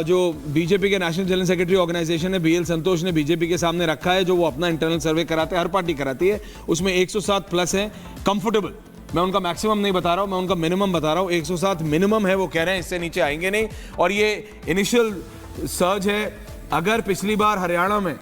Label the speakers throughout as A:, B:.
A: जो बीजेपी के national general secretary organisation है बीएल संतोष ने बीजेपी के सामने रखा है, जो वो अपना इंटरनल सर्वे कराते हैं, हर पार्टी कराती है, उसमें 107 प्लस है कंफर्टेबल। मैं उनका मैक्सिमम नहीं बता रहा हूं, मैं उनका मिनिमम बता रहा हूं। 107 मिनिमम है, वो कह रहे हैं इससे नीचे आएंगे नहीं। और ये इनिशियल सर्ज है। अगर पिछली बार हरियाणा में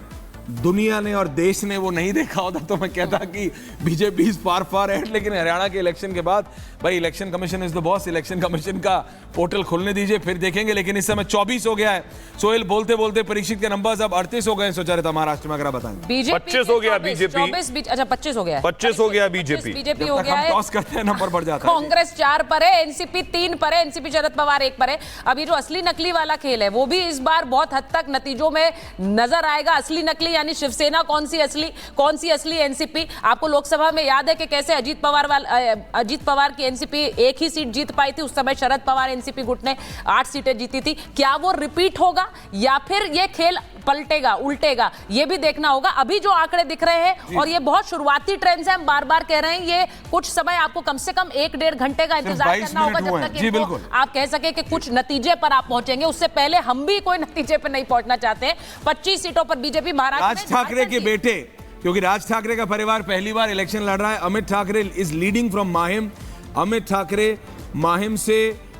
A: दुनिया ने और देश ने वो नहीं देखा होता तो मैं कहता कि BJP is far far ahead. लेकिन हरियाणा के इलेक्शन के बाद भाई election commission is the boss, election commission का पोर्टल खोलने दीजिए, फिर देखेंगे। लेकिन इस समय 24 हो गया है। सोहेल, बोलते बोलते परीक्षित के नंबर्स अब 38 हो गए हैं सुचरिता महाराष्ट्र में, अगर बताएं।
B: 25 हो गया बीजेपी,
C: अच्छा 25 हो गया,
B: 25 हो गया बीजेपी
C: हो गया है।
A: टॉस करते हैं नंबर बढ़ जाता है।
C: कांग्रेस 4 पर है, एनसीपी 3 पर है, एनसीपी शरद पवार 1 पर है। अभी जो असली नकली वाला खेल है वो भी इस बार बहुत हद तक नतीजों में नजर आएगा। असली नकली यानी शिवसेना कौन सी असली एनसीपी। आपको लोकसभा में याद है कि कैसे अजीत पवार की एनसीपी एक ही सीट जीत पाई थी, उस समय शरद पवार एनसीपी गुट ने 8 सीटें जीती थी। क्या वो रिपीट होगा या फिर ये खेल पलटेगा, उल्टेगा, ये भी देखना होगा। अभी जो आंकड़े दिख रहे हैं और ये बहुत शुरुआती ट्रेंड्स हैं, हम बार बार कह रहे हैं, ये कुछ समय आपको कम से कम 1-1.5 घंटे का इंतजार करना होगा जब तक आप कह सके कि कुछ नतीजे पर आप पहुंचेंगे। उससे पहले हम भी कोई नतीजे पर नहीं पहुंचना चाहते हैं। 25 सीटों पर बीजेपी महाराष्ट्र
A: राज ठाकरे के बेटे, क्योंकि राज ठाकरे का परिवार पहली बार इलेक्शन लड़ रहा है, Amit Thackeray is leading from Mahim. Amit Thackeray Mahim से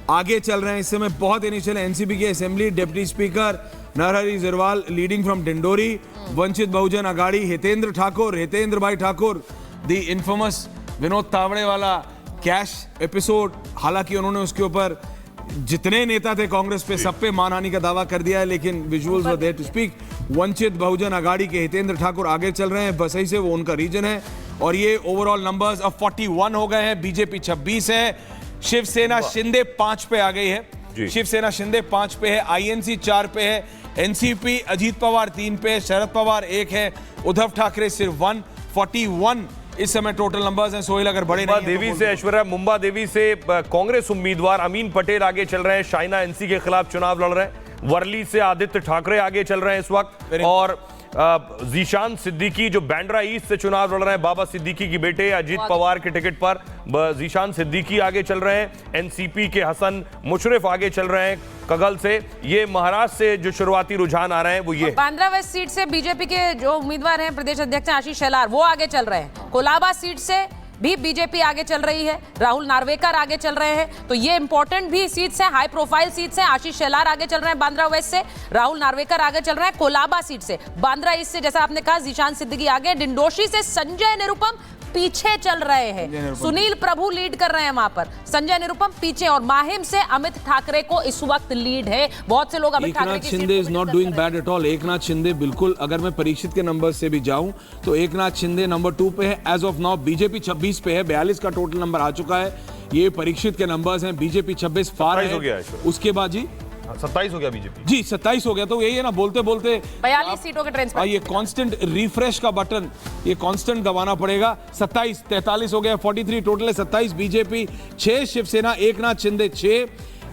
A: आगे चल रहे हैं इस समय। बहुत इनिशियल एनसीपी के assembly deputy speaker Narhari Zirwal leading from Dindori. Vanchit Bahujan Aghadi Hitendra bhai Thakur, the infamous Vinod Tawde वाला कैश एपिसोड, हालांकि उन्होंने उसके ऊपर जितने नेता थे कांग्रेस पे सब पे मानहानि का दावा कर दिया है, लेकिन visuals were there to speak. Vanchit Bahujan Aghadi के हितेंद्र ठाकुर आगे चल रहे हैं, बसई से, वो उनका रीजन है। और ये ओवरऑल नंबर्स अब 41 हो गए हैं। बीजेपी 26 है, शिवसेना शिंदे 5 पे आ गई है। शिवसेना शिंदे 5 पे है, आईएनसी 4 पे है, एनसीपी अजीत पवार 3 पे, शरद पवार 1 है, उद्धव ठाकरे सिर्फ 141 इस समय टोटल नंबर्स हैं। सोहेल, अगर बड़े
B: मुंबा देवी से ऐश्वर्या, मुंबा देवी से कांग्रेस उम्मीदवार अमीन पटेल आगे चल रहे हैं, शाइना एनसी के खिलाफ चुनाव लड़ रहे हैं। वर्ली से आदित्य ठाकरे आगे चल रहे हैं इस वक्त, और जीशान सिद्दीकी जो बैंड्रा ईस्ट से चुनाव लड़ रहे हैं, बाबा सिद्दीकी की बेटे अजीत पवार के टिकट पर जीशान सिद्दीकी आगे चल रहे हैं। एनसीपी के हसन मुशर्रफ आगे चल रहे हैं कगल से। ये महाराष्ट्र से जो शुरुआती रुझान आ रहे हैं वो ये।
C: बांद्रा वेस्ट सीट से बीजेपी के जो उम्मीदवार हैं, प्रदेश अध्यक्ष आशीष शेलार, वो आगे चल रहे हैं। कोलाबा सीट से भी बीजेपी आगे चल रही है, राहुल नार्वेकर आगे चल रहे हैं। तो ये इंपॉर्टेंट भी सीट्स हैं, हाई प्रोफाइल सीट्स हैं। आशीष शेलार आगे चल रहे हैं बांद्रा वेस्ट से, राहुल नार्वेकर आगे चल रहे हैं कोलाबा सीट से। बांद्रा ईस्ट से जैसा आपने कहा जीशान सिद्दीकी आगे, डिंडोशी से संजय निरुपम पीछे चल रहे हैं, सुनील प्रभु लीड कर रहे हैं वहां पर, संजय निरुपम पीछे, और माहिम से अमित ठाकरे को इस वक्त लीड है। बहुत से लोग अमित ठाकरे की
A: Shinde is not doing bad at all. Eknath Shinde बिल्कुल, अगर मैं परीक्षित के नंबर से भी जाऊं तो एकनाथ शिंदे नंबर 2 पे है एज ऑफ नाउ। बीजेपी 26 पे है, 42 का टोटल नंबर आ चुका है। ये परीक्षित के नंबर्स हैं। बीजेपी 26 फार है, उसके बाद जी
B: 27 हो गया बीजेपी
A: जी, 27 हो गया। तो यही है ना, बोलते बोलते
C: 42 सीटों के ट्रेंड पर
A: ये कांस्टेंट रिफ्रेश का बटन ये कांस्टेंट दबाना पड़ेगा। 27 43 हो गया, 43 टोटल है। 27 BJP 6, Shiv Sena Eknath Shinde 6,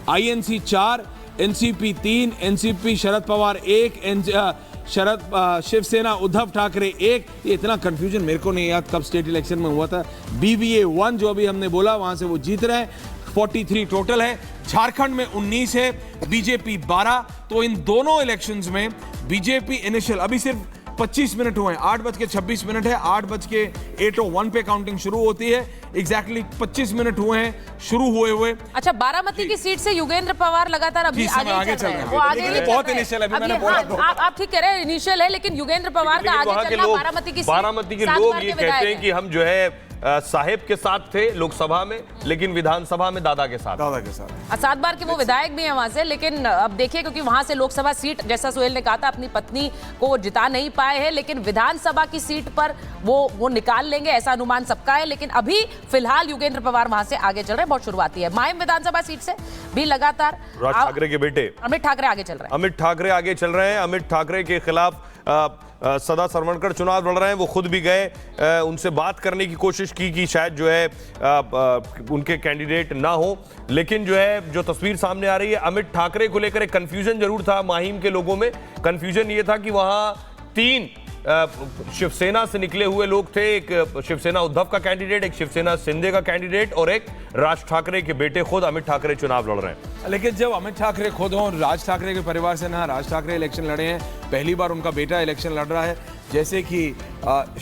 A: INC 4, NCP 3, NCP Sharad Pawar 1, Shiv Sena Uddhav Thackeray 1। ये इतना कंफ्यूजन मेरे को नहीं याद कब स्टेट इलेक्शन में हुआ था। बीवीए 1 जो अभी हमने बोला वहां से वो जीत रहे हैं। 43 टोटल है। झारखंड में 19 है, बीजेपी 12। तो इन दोनों इलेक्शंस में बीजेपी इनिशियल अभी सिर्फ 25 मिनट हुए हैं, 8:26 है, 8:08 पे काउंटिंग शुरू होती है। एग्जैक्टली 25 मिनट हुए हैं शुरू हुए।
C: अच्छा, बारामती की सीट से युगेंद्र पवार लगातार अभी आगे चल रहे हैं। वो आगे
A: बहुत इनिशियल अभी मैंने बोला तो।
C: आप ठीक कह रहे हैं, इनिशियल है, लेकिन युगेंद्र पवार का आगे चलना बारामती की
B: बारामती के लोग ये कहते हैं कि हम जो है साहेब के साथ थे लोकसभा में, लेकिन विधानसभा में दादा के साथ
C: 7 बार के वो विधायक भी हैं वहां से। लेकिन अब देखिए, क्योंकि वहां से लोकसभा सीट, जैसा सोहेल ने कहा था, अपनी पत्नी को जिता नहीं पाए हैं, लेकिन विधानसभा की सीट पर वो निकाल लेंगे, ऐसा अनुमान सबका है। लेकिन अभी फिलहाल युगेंद्र पवार वहां से आगे चल रहे हैं, बहुत शुरुआती है। माहिम विधानसभा सीट से भी लगातार
B: राज ठाकरे के बेटे
C: अमित ठाकरे आगे चल रहे हैं।
B: अमित ठाकरे आगे चल रहे हैं। अमित ठाकरे के खिलाफ सदा सरवणकर चुनाव लड़ रहे हैं। वो खुद भी गए, उनसे बात करने की कोशिश की कि शायद जो है उनके कैंडिडेट ना हो, लेकिन जो है जो तस्वीर सामने आ रही है, अमित ठाकरे को लेकर एक कंफ्यूजन जरूर था माहिम के लोगों में। कंफ्यूजन ये था कि वहां 3 शिवसेना से निकले हुए लोग थे, एक शिवसेना उद्धव का कैंडिडेट, एक शिवसेना शिंदे का कैंडिडेट और एक राज ठाकरे के बेटे खुद अमित ठाकरे चुनाव लड़ रहे हैं।
A: लेकिन जब अमित ठाकरे खुद हों, राज ठाकरे के परिवार से ना राज ठाकरे इलेक्शन लड़े हैं, पहली बार उनका बेटा इलेक्शन लड़ रहा है, जैसे कि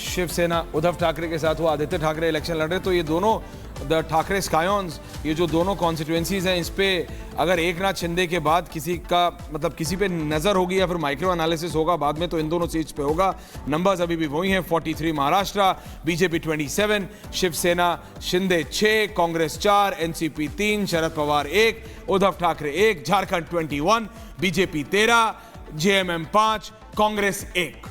A: शिवसेना उद्धव ठाकरे के साथ हुआ आदित्य ठाकरे इलेक्शन लड़ रहे, तो ये दोनों द ठाकरे स्कायॉन्स, ये जो दोनों कॉन्स्टिट्यूएंसीज हैं, इस पे अगर एकनाथ शिंदे के बाद किसी का मतलब किसी पे नजर होगी या फिर माइक्रो एनालिसिस होगा बाद में, तो इन दोनों सीट्स पे होगा। नंबर्स अभी भी वही हैं, 43 महाराष्ट्र, बीजेपी 27, शिवसेना शिंदे 6, कांग्रेस 4, एनसीपी 3, शरद पवार 1, उद्धव ठाकरे 1, झारखंड 21, बीजेपी 13, जेएमएम 5, कांग्रेस 1।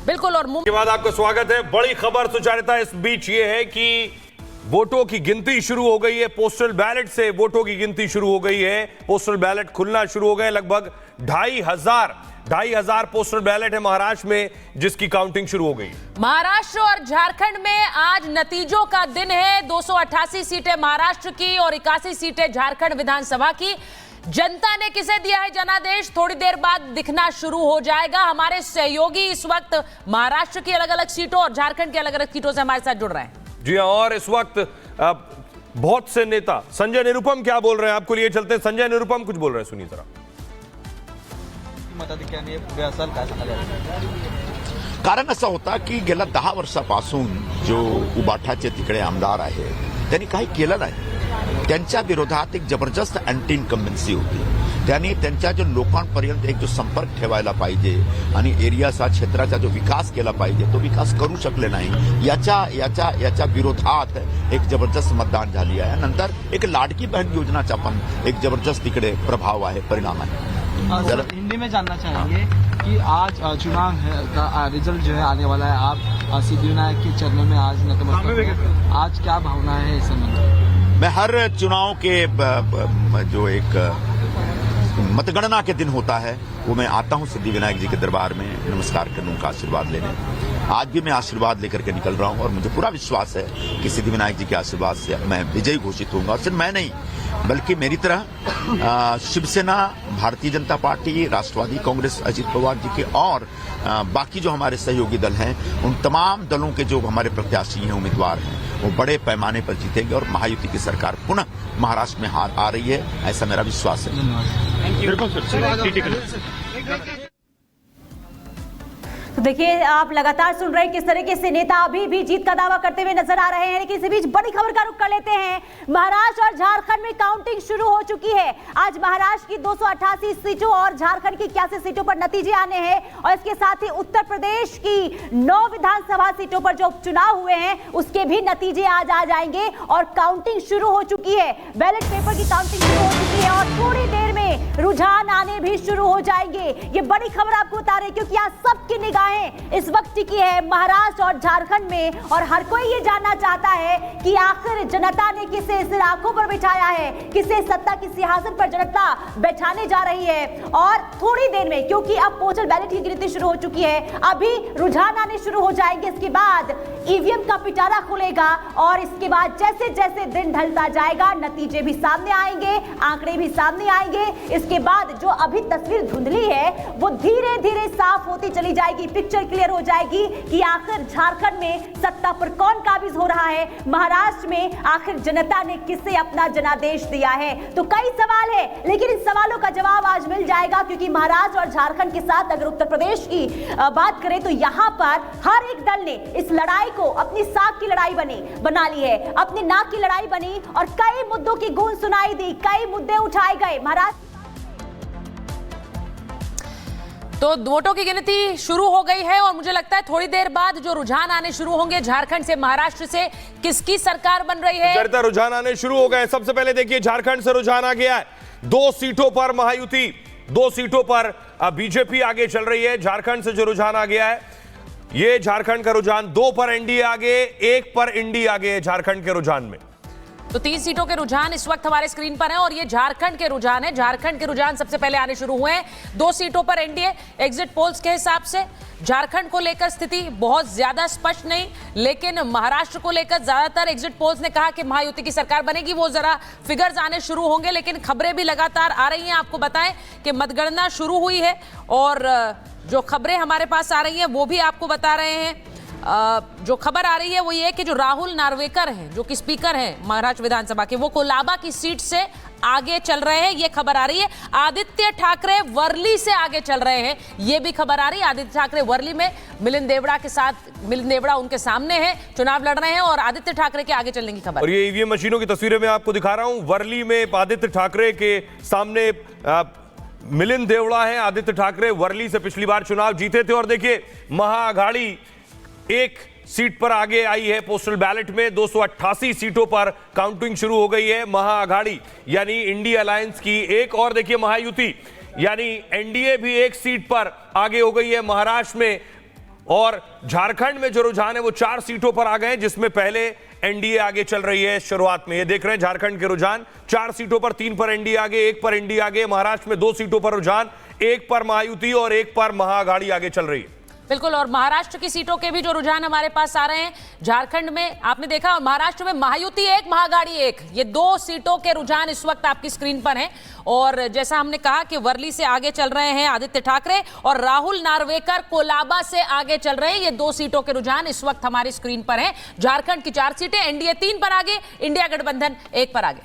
C: बिल्कुल। और
B: के बाद आपका स्वागत है। बड़ी खबर सुचारिता इस बीच ये है कि वोटों की गिनती शुरू हो गई है। पोस्टल बैलेट से वोटों की गिनती शुरू हो गई है। पोस्टल बैलेट खुलना शुरू हो गए। लगभग 2,500 पोस्टल बैलेट है महाराष्ट्र में, जिसकी काउंटिंग शुरू हो गई।
C: महाराष्ट्र और झारखंड में आज नतीजों का दिन है। 288 सीटें महाराष्ट्र की और 81 सीटें झारखंड विधानसभा की। जनता ने किसे दिया है जनादेश, थोड़ी देर बाद दिखना शुरू हो जाएगा। हमारे सहयोगी इस वक्त महाराष्ट्र की अलग अलग सीटों और झारखंड की अलग अलग सीटों से हमारे साथ जुड़ रहे हैं।
B: जी हाँ, और इस वक्त बहुत से नेता, संजय निरुपम क्या बोल रहे हैं आपको लिए चलते हैं। संजय निरुपम कुछ बोल रहे हैं, सुनिए जरा।
D: कारण असं होता की गेल्या 10 वर्षापासून जो उबाठाचे तिकडे आमदार आहेत त्यांनी काही केलं नाही। त्यांच्या विरोधात एक जबरदस्त अँटी इन्कम्बन्सी होती। त्यांनी त्यांच्या जो लोकांपर्यंत एक जो संपर्क ठेवायला पाहिजे आणि एरियाचा क्षेत्राचा जो विकास केला पाहिजे तो विकास करू शकले नाही। याच्या विरोधात एक जबरदस्त मतदान झाली आहे। नंतर एक लाडकी बहन योजनाचा पण एक जबरदस्त तिकडे प्रभाव आहे, परिणाम आहे।
E: सर हिंदी में जानना चाहेंगे कि आज चुनाव का रिजल्ट जो है आने वाला है, आप सिद्धिविनायक के चरणों में आज नतमस्तक हैं। आज क्या भावना है इस संबंध?
D: मैं हर चुनाव के जो एक मतगणना के दिन होता है वो मैं आता हूं सिद्धिविनायक जी के दरबार में नमस्कार करने, उनका आशीर्वाद लेने। आज भी मैं आशीर्वाद लेकर के निकल रहा हूं और मुझे पूरा विश्वास है कि सिद्धिविनायक जी के आशीर्वाद से मैं विजयी घोषित होऊंगा। और सिर्फ मैं नहीं बल्कि मेरी तरह शिवसेना, भारतीय जनता पार्टी, राष्ट्रवादी कांग्रेस अजित पवार जी के और बाकी जो हमारे सहयोगी दल हैं, उन तमाम दलों के जो हमारे प्रत्याशी हैं, उम्मीदवार हैं, वो बड़े पैमाने पर जीतेंगे और महायुति की सरकार पुनः महाराष्ट्र में हार आ रही है, ऐसा मेरा विश्वास है।
F: तो देखिए, आप लगातार सुन रहे हैं किस तरीके से नेता अभी भी जीत का दावा करते हुए नजर आ रहे हैं। लेकिन इस बीच बड़ी खबर का रुख कर लेते हैं। महाराष्ट्र और झारखंड में काउंटिंग शुरू हो चुकी है। आज महाराष्ट्र की 288 सीटों और झारखंड की 81 सीटों पर नतीजे आने हैं और इसके साथ ही उत्तर प्रदेश की 9 विधानसभा सीटों पर जो उपचुनाव हुए हैं उसके भी नतीजे आज आ जाएंगे और काउंटिंग शुरू हो चुकी है। बैलेट पेपर की काउंटिंग शुरू हो चुकी है और थोड़ी देर में रुझान आने भी शुरू हो जाएंगे। ये बड़ी खबर आपको बता रहे क्योंकि आज सबकी निगाहें इस वक्त टिकी है महाराष्ट्र और झारखंड में और हर कोई ये जानना चाहता है कि आखिर जनता ने किसे सिर आंखों पर बिठाया है, किसे सत्ता की सिंहासन पर जनता बैठाने जा रही है। और थोड़ी देर में, क्योंकि अब पोस्टल बैलेट की गिनती शुरू हो चुकी है, अभी रुझान आने शुरू हो जाएंगे। इसके बाद ईवीएम का पिटारा खुलेगा और इसके बाद जैसे जैसे दिन ढलता जाएगा नतीजे भी सामने आएंगे, आंकड़े भी सामने आएंगे। इसके बाद जो अभी तस्वीर धुंधली है वो धीरे धीरे साफ होती चली जाएगी, पिक्चर क्लियर हो जाएगी कि आखिर झारखंड में सत्ता पर कौन काबिज हो रहा है, महाराष्ट्र में आखिर जनता ने किसे अपना जनादेश दिया है। तो कई सवाल है लेकिन इन सवालों का जवाब आज मिल जाएगा क्योंकि महाराष्ट्र और झारखंड के साथ अगर उत्तर प्रदेश की बात करें तो यहां पर हर एक दल ने इस लड़ाई को अपनी साख की लड़ाई बना ली है, अपनी नाक की लड़ाई बनी और कई मुद्दों की गूंज सुनाई दी, कई मुद्दे उठाए गए। महाराष्ट्र
C: तो वोटों की गिनती शुरू हो गई है और मुझे लगता है थोड़ी देर बाद जो रुझान आने शुरू होंगे झारखंड से, महाराष्ट्र से किसकी सरकार बन रही है,
B: रुझान आने शुरू हो गए। सबसे पहले देखिए झारखंड से रुझान आ गया है। 2 सीटों पर महायुति, 2 सीटों पर बीजेपी आगे चल रही है। झारखंड से जो रुझान आ गया है ये झारखंड का रुझान, 2 पर एनडीए आगे, 1 पर इंडी आगे है झारखंड के रुझान में।
C: तो 3 सीटों के रुझान इस वक्त हमारे स्क्रीन पर हैं और ये झारखंड के रुझान है। झारखंड के रुझान सबसे पहले आने शुरू हुए हैं। 2 सीटों पर एनडीए। एग्जिट पोल्स के हिसाब से झारखंड को लेकर स्थिति बहुत ज्यादा स्पष्ट नहीं, लेकिन महाराष्ट्र को लेकर ज्यादातर एग्जिट पोल्स ने कहा कि महायुति की सरकार बनेगी। वो जरा फिगर्स आने शुरू होंगे, लेकिन खबरें भी लगातार आ रही हैं। आपको बताएं कि मतगणना शुरू हुई है और जो खबरें हमारे पास आ रही हैं वो भी आपको बता रहे हैं। जो खबर आ रही है वो ये कि जो राहुल नार्वेकर हैं, जो कि स्पीकर हैं महाराष्ट्र विधानसभा के, वो कोलाबा की सीट से आगे चल रहे हैं, ये खबर आ रही है। आदित्य ठाकरे वर्ली से आगे चल रहे हैं, ये भी खबर आ रही है। आदित्य ठाकरे वर्ली में मिलिंद देवड़ा के साथ, मिलिंद देवड़ा उनके सामने हैं, चुनाव लड़ रहे हैं और आदित्य ठाकरे के आगे चलने की खबर।
B: और ये ईवीएम मशीनों की तस्वीरें मैं आपको दिखा रहा हूं। वर्ली में आदित्य ठाकरे के सामने मिलिंद देवड़ा है। आदित्य ठाकरे वर्ली से पिछली बार चुनाव जीते थे और देखिए महाअघाड़ी एक सीट पर आगे आई है। पोस्टल बैलेट में 288 सीटों पर काउंटिंग शुरू हो गई है। महाअघाड़ी यानी इंडिया अलायंस की एक, और देखिए महायुति यानी एनडीए भी एक सीट पर आगे हो गई है महाराष्ट्र में। और झारखंड में जो रुझान है वो 4 सीटों पर आ गए, जिसमें पहले एनडीए आगे चल रही है शुरुआत में। ये देख रहे हैं झारखंड के रुझान, 4 सीटों पर 3 पर एनडीए आगे, 1 पर एनडीए आगे। महाराष्ट्र में 2 सीटों पर रुझान, 1 पर महायुति और 1 पर महाअघाड़ी आगे चल रही है।
C: बिल्कुल, और महाराष्ट्र की सीटों के भी जो रुझान हमारे पास आ रहे हैं। झारखंड में आपने देखा, महाराष्ट्र में महायुति 1, महाअघाड़ी 1, ये 2 सीटों के रुझान इस वक्त आपकी स्क्रीन पर हैं। और जैसा हमने कहा कि वर्ली से आगे चल रहे हैं आदित्य ठाकरे और राहुल नार्वेकर कोलाबा से आगे चल रहे हैं। ये 2 सीटों के रुझान इस वक्त हमारी स्क्रीन पर हैं। झारखंड की 4 सीटें, एनडीए 3 पर आगे, इंडिया गठबंधन 1 पर आगे।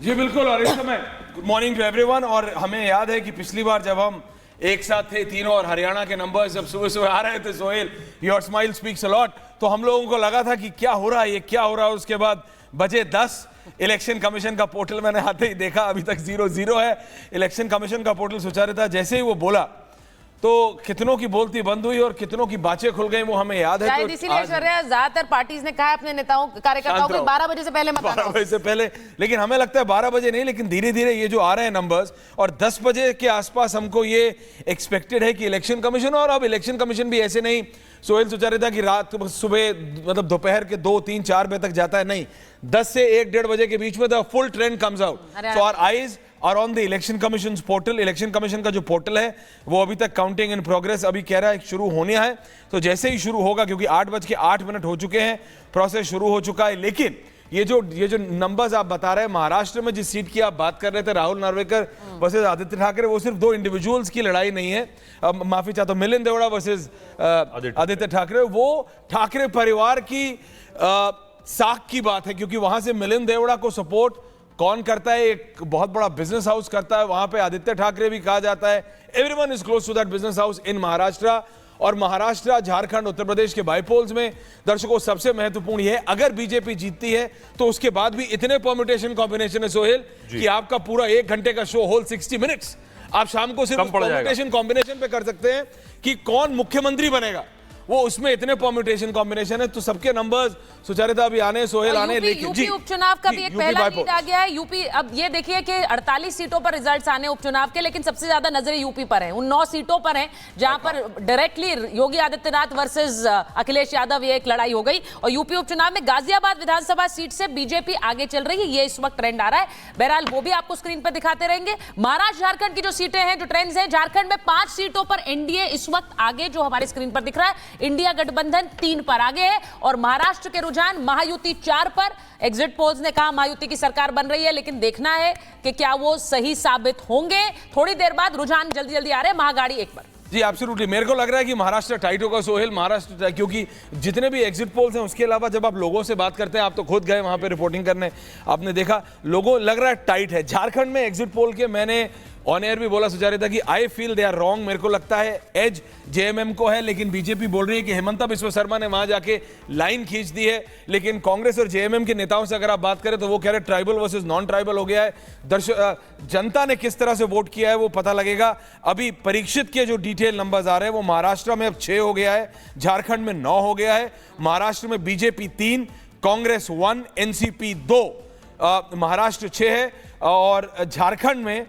A: जी बिल्कुल। और इस समय गुड मॉर्निंग टू एवरीवन। और हमें याद है कि पिछली बार जब हम एक साथ थे तीनों और हरियाणा के नंबर्स जब सुबह सुबह आ रहे थे, Sohail your smile speaks a lot, तो हम लोगों को लगा था कि क्या हो रहा है, ये क्या हो रहा है। उसके बाद बजे 10, इलेक्शन कमीशन का पोर्टल मैंने आते ही देखा, अभी तक 0-0 है। इलेक्शन कमीशन का पोर्टल सुचारू था। जैसे ही वो बोला तो कितनों की बोलती बंद हुई और कितनों की बातें खुल गई, वो हमें याद है।
C: शायद इसीलिए ऐश्वर्या ज्यादातर पार्टीज ने कहा है अपने नेताओं कार्यकर्ताओं को 12 बजे से पहले मत आना।
A: 12 बजे से पहले, लेकिन हमें लगता है 12 बजे नहीं, लेकिन धीरे धीरे ये जो आ रहे हैं नंबर्स, और 10 बजे के आसपास हमको ये एक्सपेक्टेड है कि इलेक्शन कमीशन, और अब इलेक्शन कमीशन भी ऐसे नहीं सोहेल सुचारू था कि रात सुबह मतलब दोपहर के 2, 3, 4 बजे तक जाता है, नहीं, 10 से 1-1.5 बजे के बीच में the full trend comes out. So our eyes और on the election commission portal. Election commission का जो पोर्टल है वो अभी तक काउंटिंग इन प्रोग्रेस अभी कह रहा है शुरू होने है। तो जैसे ही शुरू होगा, क्योंकि 8:08 हो चुके हैं, प्रोसेस शुरू हो चुका है। लेकिन ये जो नंबर्स आप बता रहे हैं, महाराष्ट्र में जिस सीट की आप बात कर रहे थे, राहुल नार्वेकर वर्सेस आदित्य ठाकरे, वो सिर्फ 2 इंडिविजुअल्स की लड़ाई नहीं है। माफी चाहता हूं, मिलिंद देवड़ा वर्सेस आदित्य ठाकरे, वो ठाकरे परिवार की साख की बात है, क्योंकि वहां से मिलिंद देवड़ा को सपोर्ट कौन करता है? एक बहुत बड़ा बिजनेस हाउस करता है, वहां पे आदित्य ठाकरे भी कहा जाता है। Everyone is close to that business house in Maharashtra. और महाराष्ट्र, झारखंड, उत्तर प्रदेश के बाईपोल्स में दर्शकों सबसे महत्वपूर्ण यह है, अगर बीजेपी जीतती है तो उसके बाद भी इतने परम्यूटेशन कॉम्बिनेशन है सोहेल कि आपका पूरा 1 घंटे का शो होल 60 मिनट्स आप शाम को सिर्फ परम्यूटेशन कॉम्बिनेशन पे कर सकते हैं कि कौन मुख्यमंत्री बनेगा। वो उसमें इतने परम्यूटेशन कॉम्बिनेशन है, तो सबके नंबर्स सुचारिता अभी आने, सोहेल आने। लेकिन
C: यूपी उपचुनाव का भी एक पहला लीड आ गया है। यूपी, अब ये देखिए कि 48 सीटों पर रिजल्ट्स आने उपचुनाव के, लेकिन सबसे ज्यादा नजरें यूपी पर हैं। उन 9 सीटों पर हैं जहां पर डायरेक्टली योगी आदित्यनाथ वर्सेस अखिलेश यादव ये एक लड़ाई हो गई। और यूपी उपचुनाव में गाजियाबाद विधानसभा सीट से बीजेपी आगे चल रही है, ये इस वक्त ट्रेंड आ रहा है। बहरहाल वो भी आपको स्क्रीन पर दिखाते रहेंगे। महाराष्ट्र, झारखंड की जो सीटें हैं, जो ट्रेंड्स हैं, झारखंड में 5 सीटों पर एनडीए इस वक्त आगे, जो हमारे स्क्रीन पर दिख रहा है। इंडिया गठबंधन 3 पर आगे है और महाराष्ट्र के रुझान महायुति 4 पर। एग्जिट पोल्स ने कहा महायुति की सरकार बन रही है, लेकिन देखना है कि क्या वो सही साबित होंगे। थोड़ी देर बाद रुझान जल्दी जल्दी आ रहे हैं, महाअघाड़ी 1 पर।
A: जी एब्सोल्युटली, मेरे को लग रहा है कि महाराष्ट्र टाइट होगा सोहेल, महाराष्ट्र, क्योंकि जितने भी एग्जिट पोल्स हैं उसके अलावा जब आप लोगों से बात करते हैं, आप तो खुद गए वहां पे रिपोर्टिंग करने, आपने देखा लोगों लग रहा है टाइट है। झारखंड में एग्जिट पोल के मैंने ऑन एयर भी बोला सुचारिता कि I feel they are wrong. मेरे को लगता है एज जेएमएम को है, लेकिन बीजेपी बोल रही है कि हिमंता बिस्वा शर्मा ने वहां जाके लाइन खींच दी है। लेकिन कांग्रेस और जेएमएम के नेताओं से अगर आप बात करें तो वो कह रहे ट्राइबल वर्सेस नॉन ट्राइबल हो गया है। जनता ने किस तरह से वोट किया है वो पता लगेगा। अभी परीक्षित के जो डिटेल नंबर्स आ रहे हैं वो महाराष्ट्र में अब 6 हो गया है, झारखंड में 9 हो गया है। महाराष्ट्र में बीजेपी 3, कांग्रेस 1, एनसीपी 2, महाराष्ट्र 6 है। और झारखंड में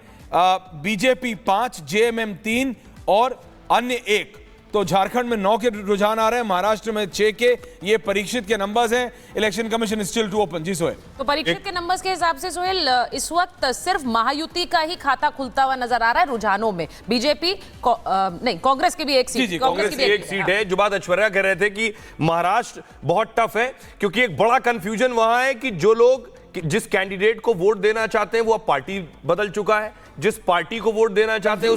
A: बीजेपी 5, जेएमएम 3 और अन्य 1। तो झारखंड में 9 के रुझान आ रहे हैं, महाराष्ट्र में 6 के। ये परीक्षित के नंबर्स हैं। Election commission still to open. जी सोहेल।
C: तो परीक्षित के नंबर्स के हिसाब से सोहेल, इस वक्त सिर्फ महायुति का ही खाता खुलता हुआ नजर आ रहा है रुझानों में। बीजेपी नहीं, कांग्रेस की भी एक सीट,
B: कांग्रेस की एक सीट है। जो बात ऐश्वर्या कह रहे थे कि महाराष्ट्र बहुत टफ है, क्योंकि एक बड़ा कंफ्यूजन वहां है कि जो लोग जिस कैंडिडेट को वोट देना चाहते हैं वो अब पार्टी बदल चुका है, जिस पार्टी को वोट देना चाहते हैं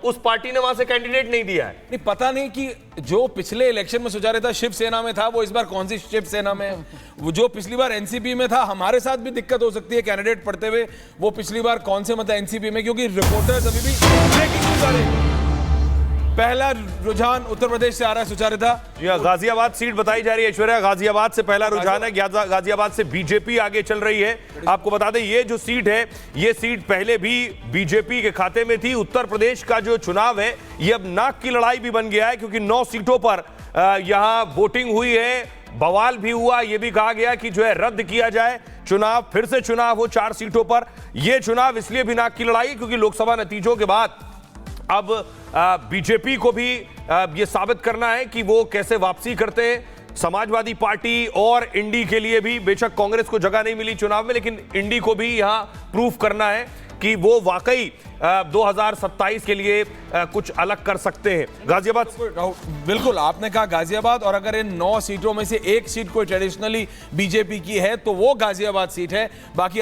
B: उस पार्टी ने वहां से कैंडिडेट नहीं दिया है।
A: नहीं, पता नहीं कि जो पिछले इलेक्शन में सुचारे था शिवसेना में था, वो इस बार कौन सी शिवसेना में है। वो जो पिछली बार एनसीपी में था, हमारे साथ भी दिक्कत हो सकती है कैंडिडेट पढ़ते हुए, वो पिछली बार कौन से मतलब एनसीपी में, क्योंकि रिपोर्टर्स अभी भी ब्रेकिंग न्यूज आ रही है। पहला रुझान उत्तर प्रदेश से आ रहा है सुचारिता।
B: गाजियाबाद सीट बताई जा रही है ऐश्वर्या, गाजियाबाद से पहला रुझान है। गाजियाबाद से बीजेपी आगे चल रही है। आपको बता दें ये जो सीट है, ये सीट पहले भी बीजेपी के खाते में थी। उत्तर प्रदेश का जो चुनाव है ये अब नाक की लड़ाई भी बन गया है, क्योंकि 9 सीटों पर यहां वोटिंग हुई है। बवाल भी हुआ, यह भी कहा गया कि जो है रद्द किया जाए चुनाव, फिर से चुनाव हो 4 सीटों पर। यह चुनाव इसलिए भी नाक की लड़ाई क्योंकि लोकसभा नतीजों के बाद अब बीजेपी को भी यह साबित करना है कि वो कैसे वापसी करते हैं। समाजवादी पार्टी और इंडी के लिए भी, बेशक कांग्रेस को जगह नहीं मिली चुनाव में, लेकिन इंडी को भी यहां प्रूफ करना है कि वो वाकई 2027 के लिए कुछ अलग कर सकते हैं। गाजियाबाद,
A: बिल्कुल आपने कहा गाजियाबाद, और अगर इन 9 सीटों में से एक सीट कोई ट्रेडिशनली बीजेपी की है तो वो गाजियाबाद सीट है। बाकी